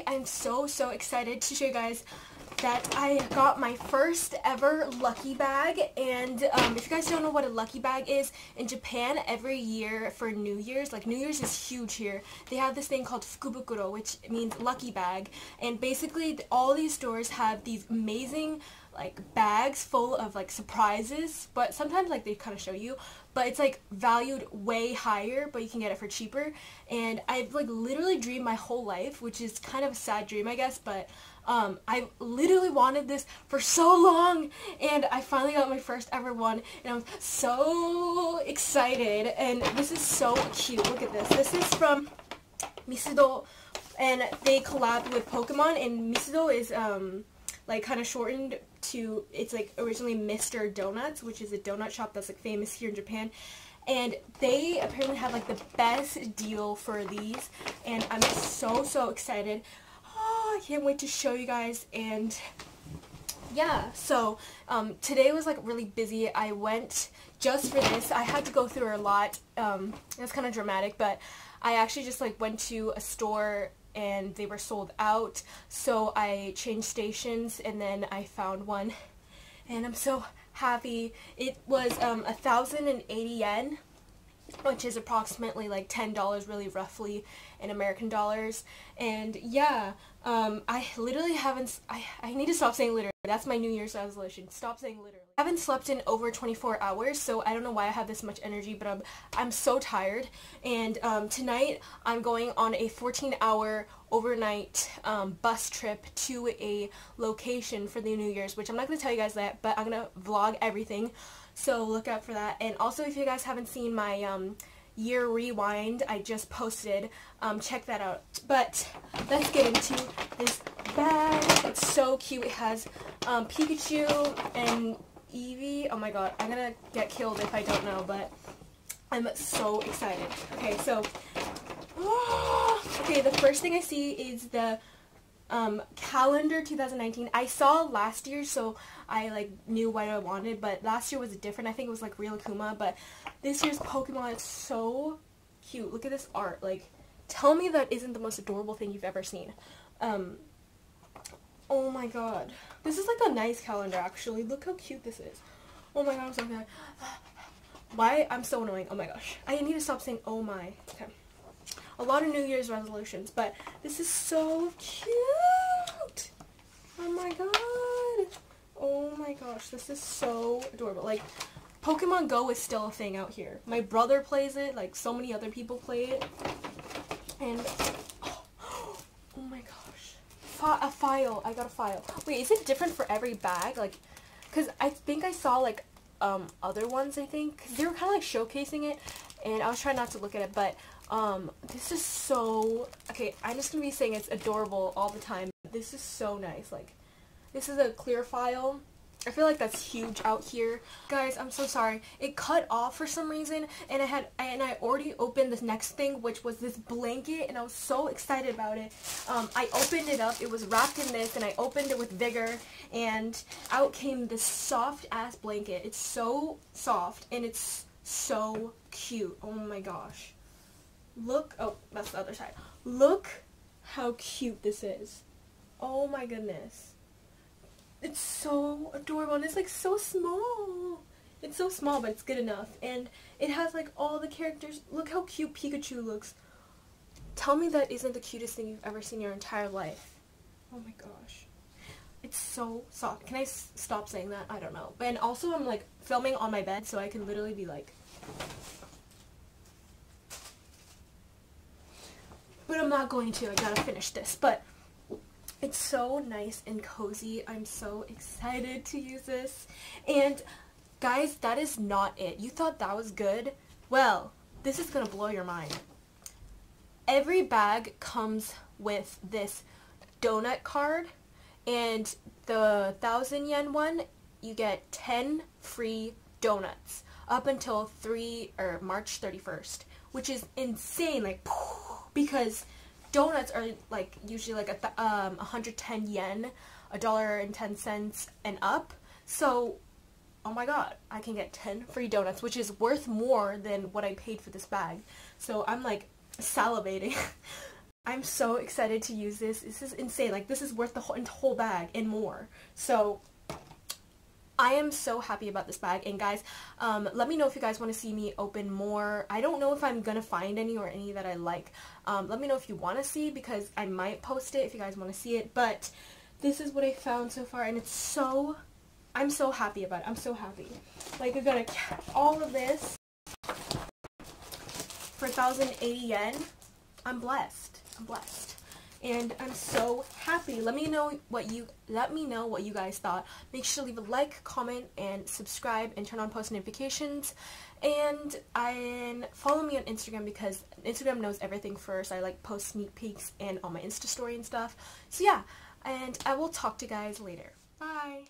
today I'm so excited to show you guys that I got my first ever lucky bag. And if you guys don't know what a lucky bag is, in Japan every year for New Year's, like New Year's is huge here, they have this thing called Fukubukuro, which means lucky bag. And basically all these stores have these amazing like bags full of like surprises, but sometimes like they kind of show you, but it's like valued way higher, but you can get it for cheaper. And I've like literally dreamed my whole life, which is kind of a sad dream I guess, but I literally wanted this for so long, and I finally got my first ever one, and I'm so excited. And this is so cute. Look at this. This is from Misudo, and they collabed with Pokemon, and Misudo is like kind of shortened to, it's like originally Mr. Donuts, which is a donut shop that's like famous here in Japan. And they apparently have like the best deal for these, and I'm so excited. I can't wait to show you guys. And yeah, so today was like really busy. I went just for this. I had to go through a lot. It's kind of dramatic, but I actually just like went to a store and they were sold out, so I changed stations and then I found one, and I'm so happy. It was 1,080 yen, which is approximately like $10 really roughly in American dollars. And yeah, I literally haven't, I need to stop saying literally. That's my New Year's resolution. Stop saying literally. I haven't slept in over 24 hours, so I don't know why I have this much energy, but I'm so tired. And tonight I'm going on a 14-hour overnight bus trip to a location for the New Year's, which I'm not going to tell you guys that, but I'm going to vlog everything, so look out for that. And also, if you guys haven't seen my year rewind I just posted, check that out. But let's get into this bag. It's so cute. It has Pikachu and Eevee. Oh my god, I'm gonna get killed if I don't know, but I'm so excited. Okay, so okay, the first thing I see is the calendar 2019. I saw last year, so I like knew what I wanted, but last year was different. I think it was like Real Akuma, but this year's Pokemon is so cute. Look at this art. Like, tell me that isn't the most adorable thing you've ever seen. Oh my god. This is like a nice calendar actually. Look how cute this is. Oh my god, I'm so excited. Why? I'm so annoying. Oh my gosh. I need to stop saying oh my. Okay. A lot of New Year's resolutions, but this is so cute. Oh my god. Oh my gosh, this is so adorable. Like, Pokemon Go is still a thing out here. My brother plays it, like so many other people play it. And oh my gosh. A file. I got a file. Wait, is it different for every bag? Like, cuz I think I saw like other ones, I think, cuz they were kind of like showcasing it, and I was trying not to look at it, but this is so, okay, I'm just gonna be saying it's adorable all the time. This is so nice. Like, this is a clear file. I feel like that's huge out here. Guys, I'm so sorry. It cut off for some reason, and I already opened this next thing, which was this blanket, and I was so excited about it. I opened it up. It was wrapped in this, and I opened it with vigor, and out came this soft-ass blanket. It's so soft, and it's so cute. Oh my gosh. Look, oh, that's the other side. Look how cute this is. Oh my goodness. It's so adorable, and it's like so small. It's so small, but it's good enough. And it has like all the characters. Look how cute Pikachu looks. Tell me that isn't the cutest thing you've ever seen in your entire life. Oh my gosh. It's so soft. Can I stop saying that? I don't know. And also I'm like filming on my bed, so I can literally be like, but I'm not going to. I gotta finish this. But it's so nice and cozy. I'm so excited to use this. And guys, that is not it. You thought that was good? Well, this is gonna blow your mind. Every bag comes with this donut card, and the 1,000 yen one, you get 10 free donuts up until March 31st, which is insane. Like, because donuts are like usually like 110 yen, $1.10 and up. So, oh my god, I can get 10 free donuts, which is worth more than what I paid for this bag. So I'm like salivating. I'm so excited to use this. This is insane. Like, this is worth the whole bag and more. So I am so happy about this bag. And guys, let me know if you guys want to see me open more. I don't know if I'm gonna find any or any that I like. Let me know if you want to see, because I might post it if you guys want to see it. But this is what I found so far, and it's so, I'm so happy about it. I'm so happy. Like, I got all of this for 1,080 yen. I'm blessed. I'm blessed. And I'm so happy. Let me know what you guys thought. Make sure to leave a like, comment, and subscribe, and turn on post notifications. And follow me on Instagram, because Instagram knows everything first. I like post sneak peeks and on my Insta story and stuff. So yeah, and I will talk to you guys later. Bye.